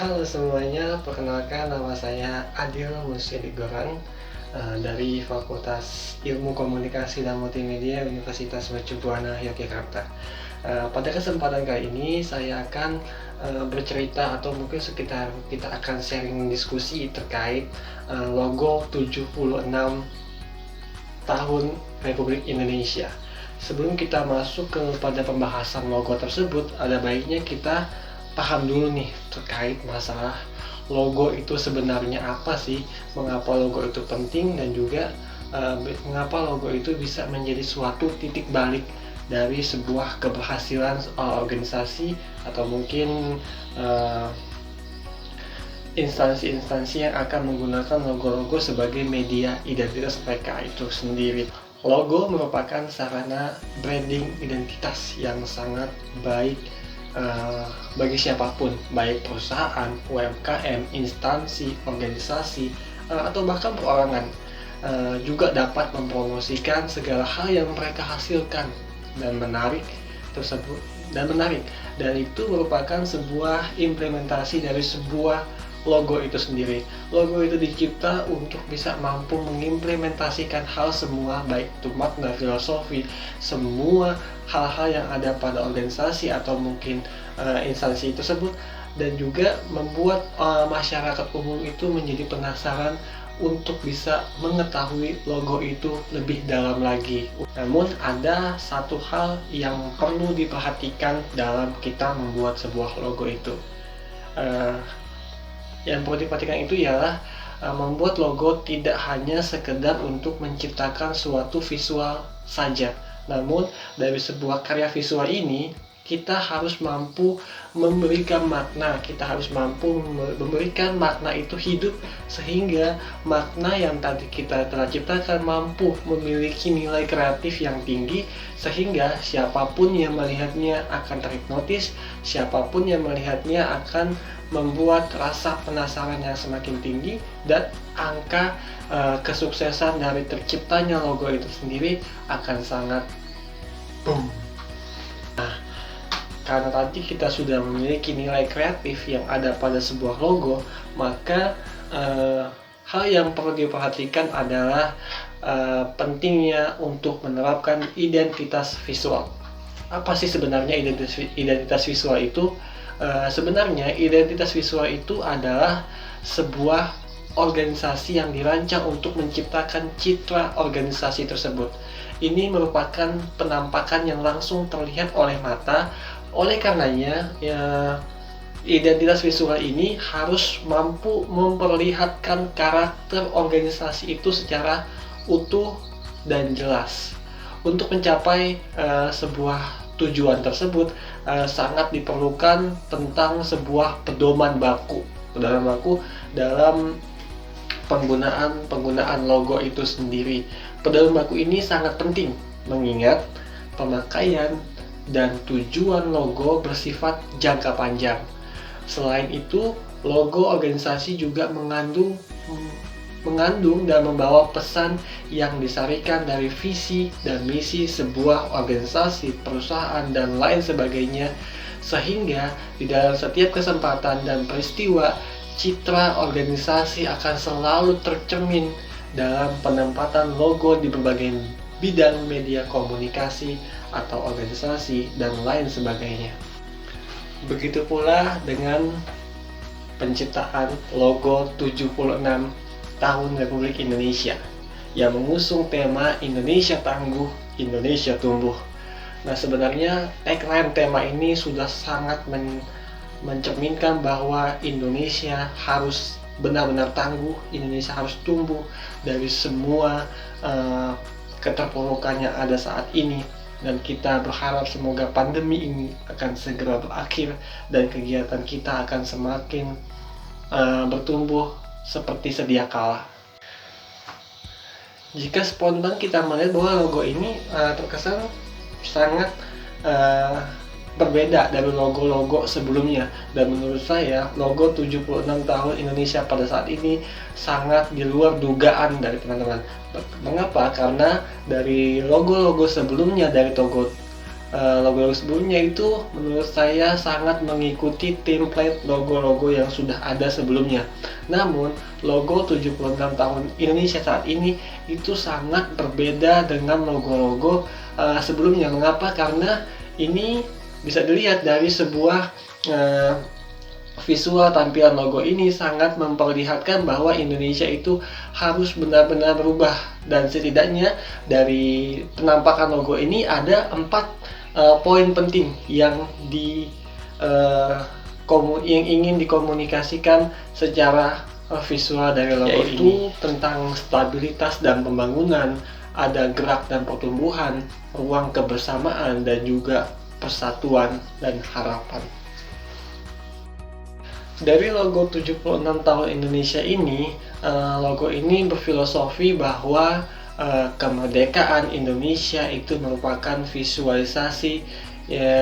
Halo semuanya, perkenalkan nama saya Adil Musyidigoran dari Fakultas Ilmu Komunikasi dan Multimedia Universitas Mercu Buana Yogyakarta. Pada kesempatan kali ini saya akan bercerita atau mungkin sekitar kita akan sharing diskusi terkait logo 76 tahun Republik Indonesia. Sebelum kita masuk kepada pembahasan logo tersebut, ada baiknya kita paham dulu nih terkait masalah logo itu sebenarnya apa sih, mengapa logo itu penting, dan juga mengapa logo itu bisa menjadi suatu titik balik dari sebuah keberhasilan organisasi atau mungkin instansi-instansi yang akan menggunakan logo-logo sebagai media identitas mereka itu sendiri. Logo merupakan sarana branding identitas yang sangat baik bagi siapapun, baik perusahaan, UMKM, instansi, organisasi, atau bahkan perorangan, juga dapat mempromosikan segala hal yang mereka hasilkan dan menarik tersebut dan itu merupakan sebuah implementasi dari sebuah logo itu sendiri. Logo itu dicipta untuk bisa mampu mengimplementasikan hal semua, baik itu makna, filosofi, semua hal-hal yang ada pada organisasi atau mungkin instansi tersebut, dan juga membuat masyarakat umum itu menjadi penasaran untuk bisa mengetahui logo itu lebih dalam lagi. Namun ada satu hal yang perlu diperhatikan dalam kita membuat sebuah logo itu. Yang perlu diperhatikan itu ialah membuat logo tidak hanya sekedar untuk menciptakan suatu visual saja. Namun dari sebuah karya visual ini kita harus mampu memberikan makna, kita harus mampu memberikan makna itu hidup, sehingga makna yang tadi kita telah ciptakan mampu memiliki nilai kreatif yang tinggi, sehingga siapapun yang melihatnya akan terhipnotis, siapapun yang melihatnya akan membuat rasa penasaran yang semakin tinggi, dan angka kesuksesan dari terciptanya logo itu sendiri akan sangat boom. Karena tadi kita sudah memiliki nilai kreatif yang ada pada sebuah logo, maka hal yang perlu diperhatikan adalah pentingnya untuk menerapkan identitas visual. Apa sih sebenarnya identitas visual itu? Sebenarnya identitas visual itu adalah sebuah organisasi yang dirancang untuk menciptakan citra organisasi tersebut. Ini merupakan penampakan yang langsung terlihat oleh mata. Oleh karenanya, identitas visual ini harus mampu memperlihatkan karakter organisasi itu secara utuh dan jelas. Untuk mencapai sebuah tujuan tersebut, sangat diperlukan tentang sebuah pedoman baku dalam penggunaan logo itu sendiri. Pedoman baku ini sangat penting, mengingat pemakaian dan tujuan logo bersifat jangka panjang. Selain itu, logo organisasi juga mengandung dan membawa pesan yang disarikan dari visi dan misi sebuah organisasi, perusahaan, dan lain sebagainya, sehingga di dalam setiap kesempatan dan peristiwa, citra organisasi akan selalu tercermin dalam penempatan logo di berbagai bidang media komunikasi atau organisasi dan lain sebagainya. Begitu pula dengan penciptaan logo 76 tahun Republik Indonesia yang mengusung tema Indonesia Tangguh, Indonesia Tumbuh. Nah, sebenarnya tagline tema ini sudah sangat mencerminkan bahwa Indonesia harus benar-benar tangguh, Indonesia harus tumbuh dari semua keterpurukan yang ada saat ini, dan kita berharap semoga pandemi ini akan segera berakhir dan kegiatan kita akan semakin bertumbuh seperti sedia kala. Jika spontan kita melihat bahwa logo ini terkesan sangat berbeda dari logo-logo sebelumnya, dan menurut saya logo 76 tahun Indonesia pada saat ini sangat di luar dugaan dari teman-teman. Mengapa? Karena dari logo-logo sebelumnya, dari logo-logo sebelumnya itu menurut saya sangat mengikuti template logo-logo yang sudah ada sebelumnya. Namun logo 76 tahun Indonesia saat ini itu sangat berbeda dengan logo-logo sebelumnya. Mengapa? Karena ini bisa dilihat dari sebuah visual tampilan logo ini sangat memperlihatkan bahwa Indonesia itu harus benar-benar berubah, dan setidaknya dari penampakan logo ini ada 4 poin penting yang yang ingin dikomunikasikan secara visual dari logo ini, tentang stabilitas dan pembangunan, ada gerak dan pertumbuhan, ruang kebersamaan, dan juga persatuan dan harapan. Dari logo 76 tahun Indonesia ini, logo ini berfilosofi bahwa kemerdekaan Indonesia itu merupakan visualisasi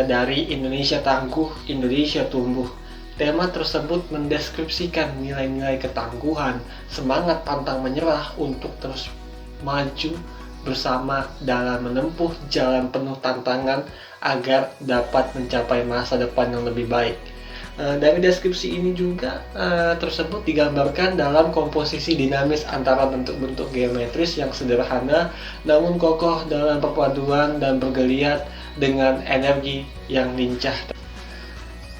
dari Indonesia tangguh, Indonesia tumbuh. Tema tersebut mendeskripsikan nilai-nilai ketangguhan, semangat pantang menyerah untuk terus maju bersama dalam menempuh jalan penuh tantangan agar dapat mencapai masa depan yang lebih baik. Dari deskripsi ini juga tersebut digambarkan dalam komposisi dinamis antara bentuk-bentuk geometris yang sederhana namun kokoh dalam perpaduan dan bergeliat dengan energi yang lincah.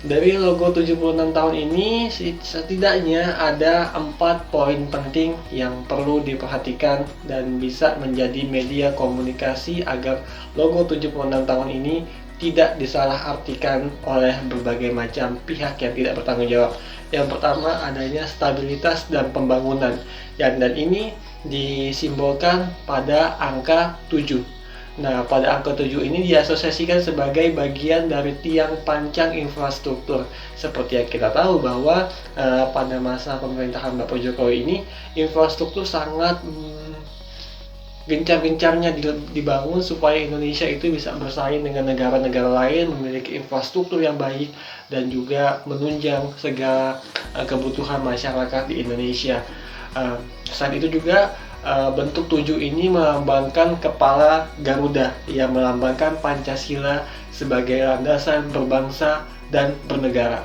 Dari logo 76 tahun ini setidaknya ada 4 poin penting yang perlu diperhatikan dan bisa menjadi media komunikasi agar logo 76 tahun ini tidak disalahartikan oleh berbagai macam pihak yang tidak bertanggung jawab. Yang pertama adanya stabilitas dan pembangunan, dan ini disimbolkan pada angka 7. Nah, pada angka 7 ini diasosiasikan sebagai bagian dari tiang pancang infrastruktur. Seperti yang kita tahu bahwa pada masa pemerintahan Bapak Jokowi ini infrastruktur sangat gencar-gencarnya dibangun supaya Indonesia itu bisa bersaing dengan negara-negara lain, memiliki infrastruktur yang baik dan juga menunjang segala kebutuhan masyarakat di Indonesia. Selain itu juga bentuk 7 ini melambangkan kepala Garuda yang melambangkan Pancasila sebagai landasan berbangsa dan bernegara.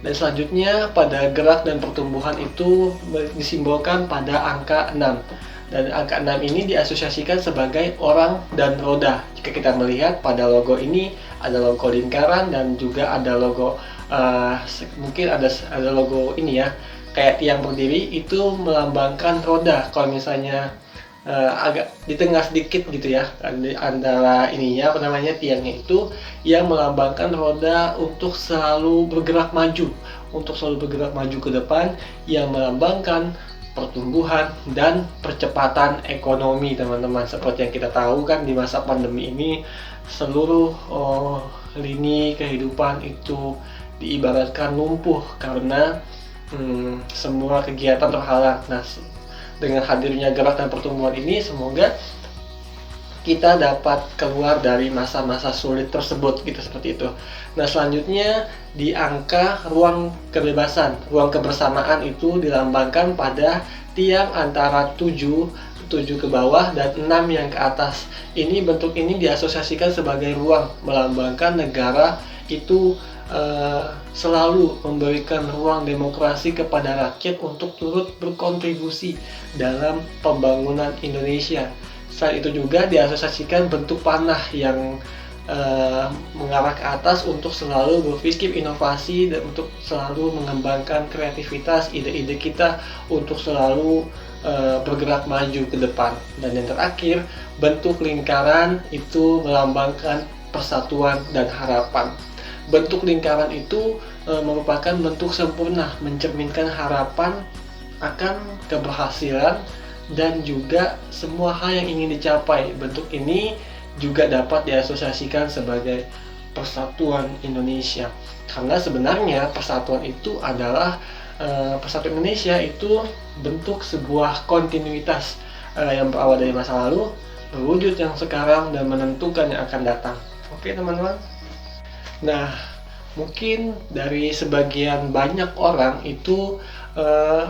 Dan selanjutnya pada gerak dan pertumbuhan itu disimbolkan pada angka 6. Dan angka 6 ini diasosiasikan sebagai orang dan roda. Jika kita melihat pada logo ini ada logo lingkaran dan juga ada logo mungkin ada logo ini ya, kayak tiang berdiri itu melambangkan roda. Kalau misalnya agak di tengah sedikit gitu ya, antara ininya tiangnya itu yang melambangkan roda untuk selalu bergerak maju, ke depan, yang melambangkan pertumbuhan dan percepatan ekonomi, teman-teman. Seperti yang kita tahu kan di masa pandemi ini seluruh lini kehidupan itu diibaratkan lumpuh karena semua kegiatan terhalang. Nah, dengan hadirnya gerak dan pertumbuhan ini semoga kita dapat keluar dari masa-masa sulit tersebut gitu, seperti itu. Nah, selanjutnya di angka ruang kebebasan, ruang kebersamaan itu dilambangkan pada tiang antara 7 ke bawah dan 6 yang ke atas. Bentuk ini diasosiasikan sebagai ruang, melambangkan negara itu selalu memberikan ruang demokrasi kepada rakyat untuk turut berkontribusi dalam pembangunan Indonesia. Selain itu juga diasosiasikan bentuk panah yang mengarah ke atas untuk selalu berpikir inovasi dan untuk selalu mengembangkan kreativitas ide-ide kita untuk selalu bergerak maju ke depan. Dan yang terakhir, bentuk lingkaran itu melambangkan persatuan dan harapan. Bentuk lingkaran itu merupakan bentuk sempurna, mencerminkan harapan akan keberhasilan dan juga semua hal yang ingin dicapai. Bentuk ini juga dapat diasosiasikan sebagai persatuan Indonesia, karena sebenarnya persatuan itu adalah persatuan Indonesia itu bentuk sebuah kontinuitas yang berawal dari masa lalu, berwujud yang sekarang, dan menentukan yang akan datang. Oke teman-teman. Nah, mungkin dari sebagian banyak orang itu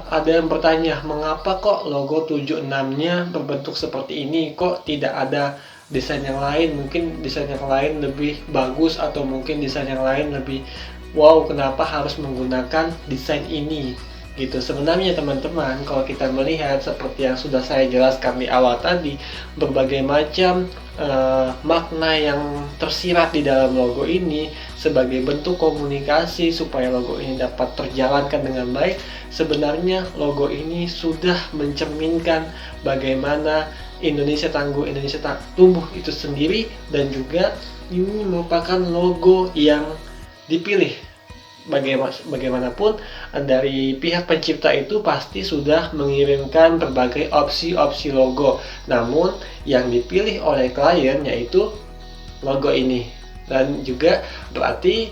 ada yang bertanya, mengapa kok logo 76-nya berbentuk seperti ini, kok tidak ada desain yang lain, mungkin desain yang lain lebih bagus, atau mungkin desain yang lain lebih wow, kenapa harus menggunakan desain ini gitu. Sebenarnya teman-teman, kalau kita melihat seperti yang sudah saya jelaskan di awal tadi, berbagai macam makna yang tersirat di dalam logo ini sebagai bentuk komunikasi supaya logo ini dapat terjalankan dengan baik. Sebenarnya logo ini sudah mencerminkan bagaimana Indonesia Tangguh, Indonesia Tumbuh itu sendiri, dan juga ini merupakan logo yang dipilih. Bagaimanapun dari pihak pencipta itu pasti sudah mengirimkan berbagai opsi-opsi logo, namun yang dipilih oleh klien yaitu logo ini. Dan juga berarti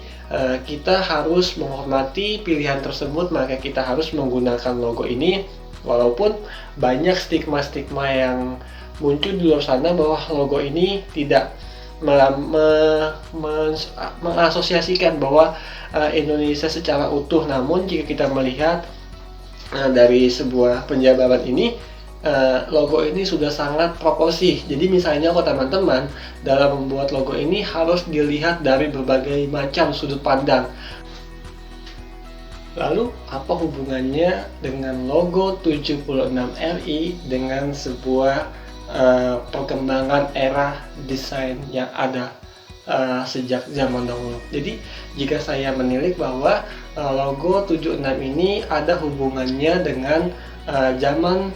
kita harus menghormati pilihan tersebut, maka kita harus menggunakan logo ini, walaupun banyak stigma-stigma yang muncul di luar sana bahwa logo ini tidak mengasosiasikan bahwa Indonesia secara utuh. Namun jika kita melihat dari sebuah penjabaran ini, logo ini sudah sangat proporsi. Jadi misalnya kok teman-teman dalam membuat logo ini harus dilihat dari berbagai macam sudut pandang. Lalu apa hubungannya dengan logo 76RI dengan sebuah perkembangan era desain yang ada sejak zaman dahulu? Jadi jika saya menilik bahwa logo 76 ini ada hubungannya dengan zaman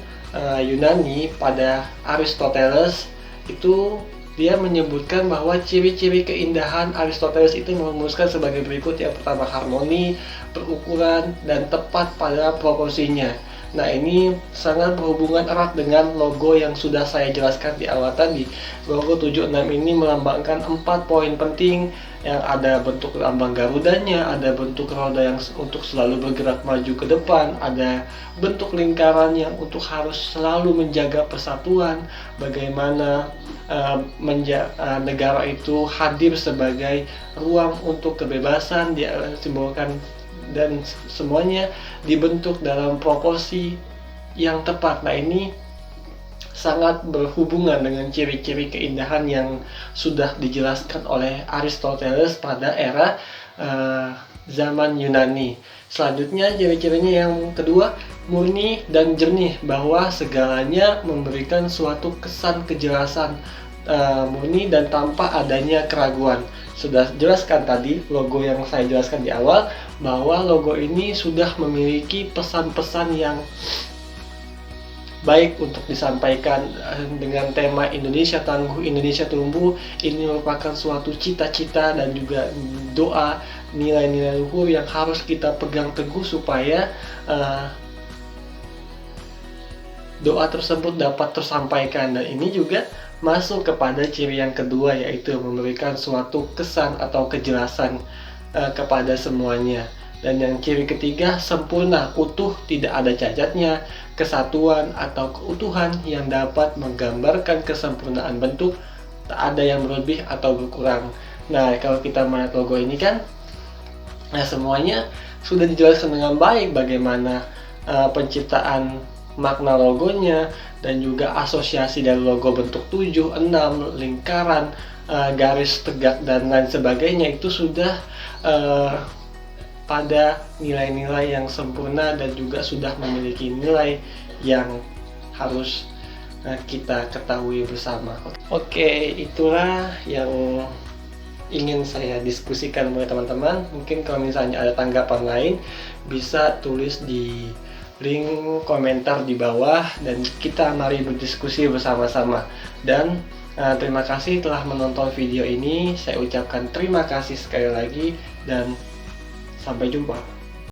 Yunani. Pada Aristoteles itu dia menyebutkan bahwa ciri-ciri keindahan Aristoteles itu merumuskan sebagai berikut. Yang pertama, harmoni, berukuran, dan tepat pada proporsinya. Nah, ini sangat berhubungan erat dengan logo yang sudah saya jelaskan di awal tadi. Logo 76 ini melambangkan 4 poin penting, yang ada bentuk lambang Garudanya, ada bentuk roda yang untuk selalu bergerak maju ke depan, ada bentuk lingkaran yang untuk harus selalu menjaga persatuan, bagaimana negara itu hadir sebagai ruang untuk kebebasan, disimbolkan, dan semuanya dibentuk dalam proporsi yang tepat. Nah, ini sangat berhubungan dengan ciri-ciri keindahan yang sudah dijelaskan oleh Aristoteles pada era zaman Yunani. Selanjutnya ciri-cirinya yang kedua, murni dan jernih, bahwa segalanya memberikan suatu kesan kejelasan, murni dan tanpa adanya keraguan. Sudah jelaskan tadi logo yang saya jelaskan di awal, bahwa logo ini sudah memiliki pesan-pesan yang baik untuk disampaikan dengan tema Indonesia Tangguh, Indonesia Tumbuh. Ini merupakan suatu cita-cita dan juga doa, nilai-nilai luhur yang harus kita pegang teguh supaya doa tersebut dapat tersampaikan. Dan ini juga masuk kepada ciri yang kedua, yaitu memberikan suatu kesan atau kejelasan kepada semuanya. Dan yang ciri ketiga, sempurna, utuh, tidak ada cacatnya, kesatuan atau keutuhan yang dapat menggambarkan kesempurnaan bentuk, tak ada yang berlebih atau berkurang. Nah, kalau kita melihat logo ini kan, nah semuanya sudah dijelaskan dengan baik bagaimana penciptaan makna logonya, dan juga asosiasi dari logo bentuk 7, 6, lingkaran, garis tegak, dan lain sebagainya. Itu sudah pada nilai-nilai yang sempurna dan juga sudah memiliki nilai yang harus kita ketahui bersama. Oke, itulah yang ingin saya diskusikan dengan teman-teman. Mungkin kalau misalnya ada tanggapan lain, bisa tulis di link komentar di bawah, dan kita mari berdiskusi bersama-sama. Dan terima kasih telah menonton video ini. Saya ucapkan terima kasih sekali lagi, dan sampai jumpa.